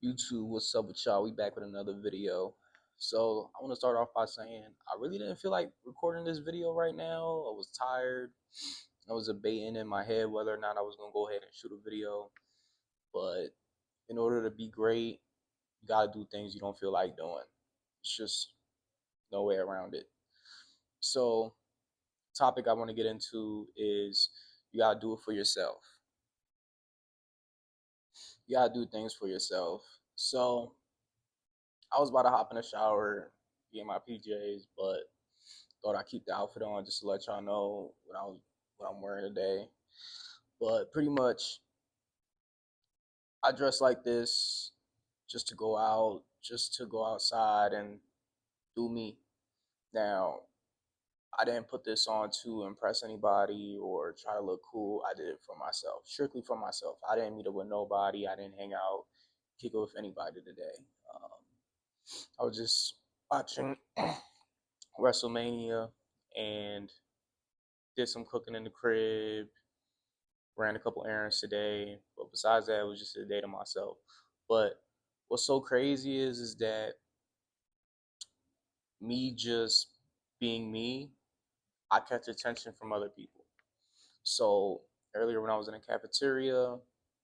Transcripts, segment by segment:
YouTube, what's up with y'all? We back with another video. So I want to start off by saying I really didn't feel like recording this video right now. I was tired. I was debating in my head whether or not I was gonna go ahead and shoot a video. But in order to be great, you gotta do things you don't feel like doing. It's just no way around it. So topic I want to get into is you gotta do it for yourself. You gotta do things for yourself. So I was about to hop in the shower, get my PJs, but thought I'd keep the outfit on just to let y'all know what I'm wearing today. But pretty much, I dress like this just to go out, just to go outside and do me. Now, I didn't put this on to impress anybody or try to look cool. I did it for myself, strictly for myself. I didn't meet up with nobody. I didn't hang out, kick it with anybody today. I was just watching WrestleMania and did some cooking in the crib, ran a couple errands today. But besides that, it was just a day to myself. But what's so crazy is that me just being me, I catch attention from other people. So earlier when I was in the cafeteria,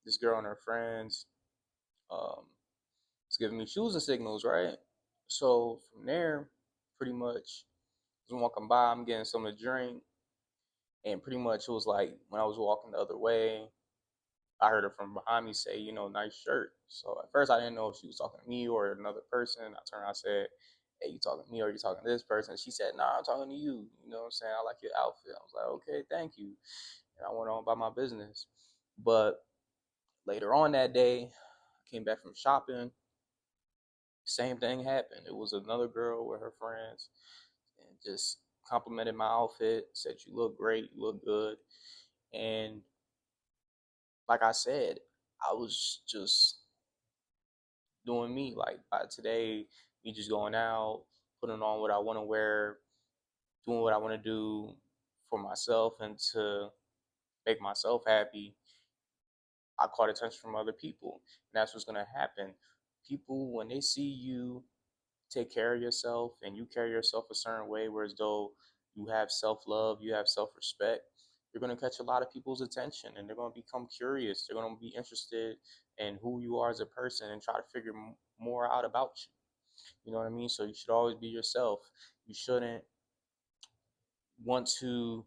this girl and her friends was giving me shoes and signals, right? So from there, pretty much, I was walking by, I'm getting something to drink, and pretty much it was like when I was walking the other way, I heard her from behind me say, nice shirt. So at first I didn't know if she was talking to me or another person. I turned around and said, hey, you talking to me or you talking to this person? She said, nah, I'm talking to you. You know what I'm saying? I like your outfit. I was like, okay, thank you. And I went on about my business. But later on that day, I came back from shopping. Same thing happened. It was another girl with her friends and just complimented my outfit, said, you look great, you look good. And like I said, I was just doing me. Like by today, me just going out, putting on what I want to wear, doing what I want to do for myself and to make myself happy. I caught attention from other people, and that's what's gonna happen. People, when they see you take care of yourself and you carry yourself a certain way, where as though you have self love, you have self respect, you're going to catch a lot of people's attention and they're going to become curious. They're going to be interested in who you are as a person and try to figure more out about you. You know what I mean? So you should always be yourself. You shouldn't want to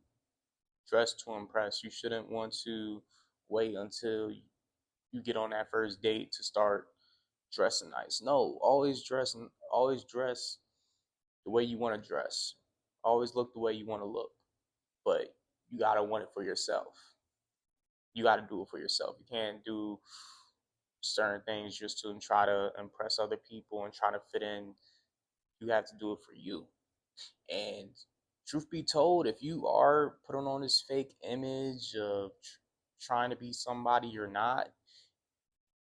dress to impress. You shouldn't want to wait until you get on that first date to start dressing nice. No, always dress the way you want to dress. Always look the way you want to look. But you gotta want it for yourself. You gotta do it for yourself. You can't do certain things just to try to impress other people and try to fit in. You have to do it for you. And truth be told, if you are putting on this fake image of trying to be somebody you're not,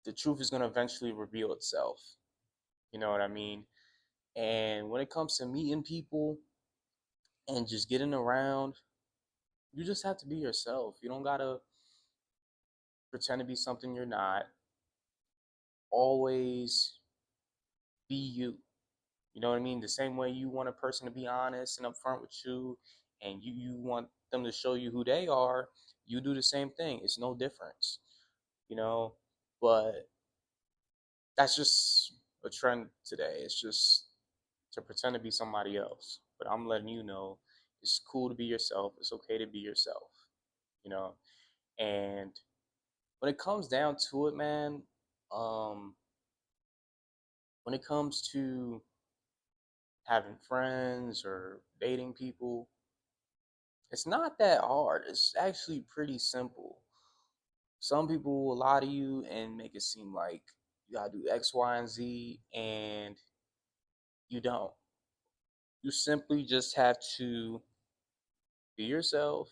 the truth is going to eventually reveal itself. You know what I mean? And when it comes to meeting people and just getting around, you just have to be yourself. You don't got to pretend to be something you're not. Always be you. You know what I mean? The same way you want a person to be honest and upfront with you, and you want them to show you who they are, you do the same thing. It's no difference, you know? But that's just a trend today. It's just to pretend to be somebody else. But I'm letting you know it's cool to be yourself. It's okay to be yourself, you know? And when it comes down to it, man, um, when it comes to having friends or dating people, it's not that hard. It's actually pretty simple. Some people will lie to you and make it seem like you gotta do X, Y, and Z, and you don't. You simply just have to be yourself.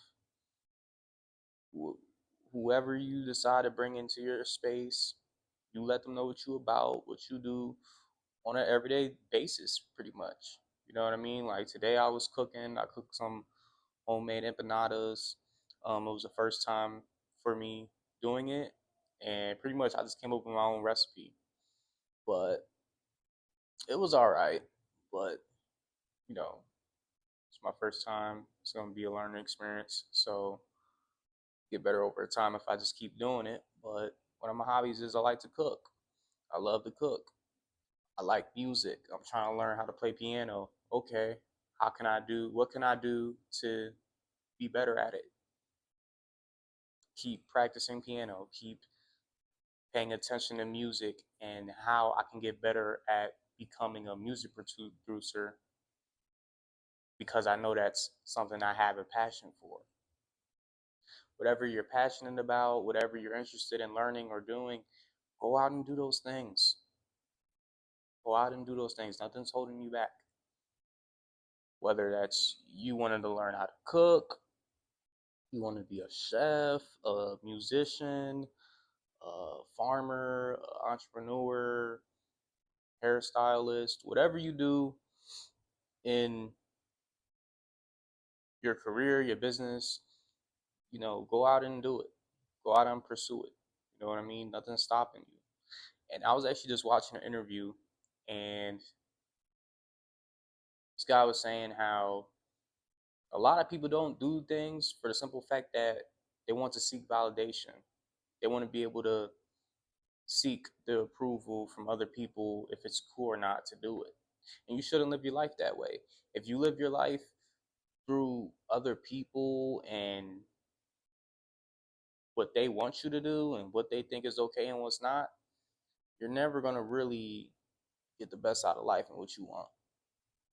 Whoever you decide to bring into your space, you let them know what you about, what you do on an everyday basis, pretty much. You know what I mean? Like today, I was cooking. I cooked some homemade empanadas. It was the first time for me doing it, and pretty much I just came up with my own recipe. but it was all right. But you know, it's my first time. It's gonna be a learning experience. So get better over time if I just keep doing it. But one of my hobbies is I like to cook. I love to cook. I like music. I'm trying to learn how to play piano. Okay, what can I do to be better at it? Keep practicing piano, keep paying attention to music and how I can get better at becoming a music producer because I know that's something I have a passion for. Whatever you're passionate about, whatever you're interested in learning or doing, go out and do those things. Go out and do those things. Nothing's holding you back. Whether that's you wanting to learn how to cook, you want to be a chef, a musician, a farmer, a entrepreneur, hairstylist, whatever you do in your career, your business, go out and do it. Go out and pursue it. You know what I mean? Nothing's stopping you. And I was actually just watching an interview, and this guy was saying how a lot of people don't do things for the simple fact that they want to seek validation. They want to be able to seek the approval from other people if it's cool or not to do it. And you shouldn't live your life that way. If you live your life through other people and what they want you to do and what they think is okay and what's not, you're never going to really get the best out of life and what you want.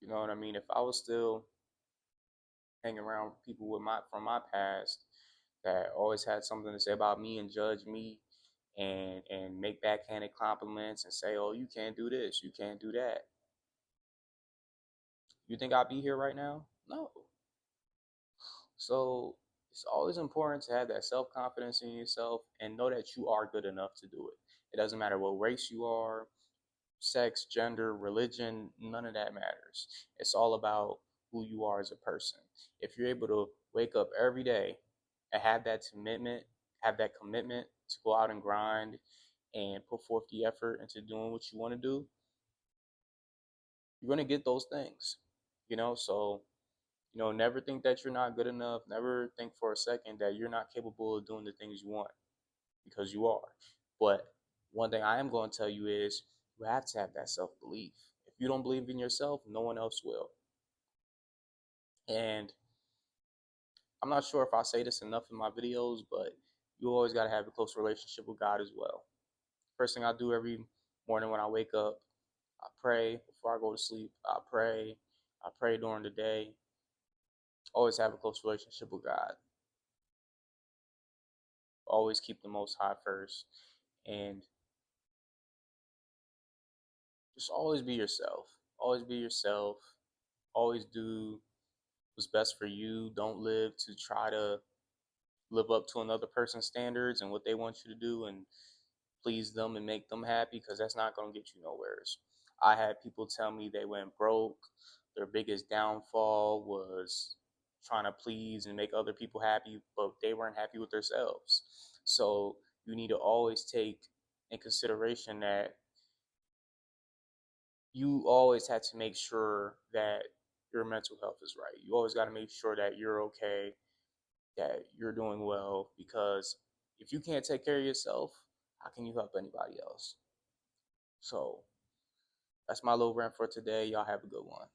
You know what I mean? If I was still hanging around people from my past that always had something to say about me and judge me and make backhanded compliments and say, "Oh, you can't do this, you can't do that." You think I'd be here right now? No. So it's always important to have that self confidence in yourself and know that you are good enough to do it. It doesn't matter what race you are, sex, gender, religion, none of that matters. It's all about who you are as a person. If you're able to wake up every day and have that commitment to go out and grind and put forth the effort into doing what you want to do, you're going to get those things. So never think that you're not good enough. Never think for a second that you're not capable of doing the things you want because you are. But one thing I am going to tell you is you have to have that self belief. If you don't believe in yourself, no one else will. And I'm not sure if I say this enough in my videos, but you always got to have a close relationship with God as well. First thing I do every morning when I wake up, I pray before I go to sleep. I pray. I pray during the day. Always have a close relationship with God. Always keep the Most High first. And just always be yourself. Always be yourself. Always do what's best for you. Don't live to try to live up to another person's standards and what they want you to do and please them and make them happy because that's not going to get you nowheres. I had people tell me they went broke. Their biggest downfall was trying to please and make other people happy, but they weren't happy with themselves. So you need to always take in consideration that you always have to make sure that your mental health is right. You always got to make sure that you're okay, that you're doing well, because if you can't take care of yourself, how can you help anybody else? So that's my little rant for today. Y'all have a good one.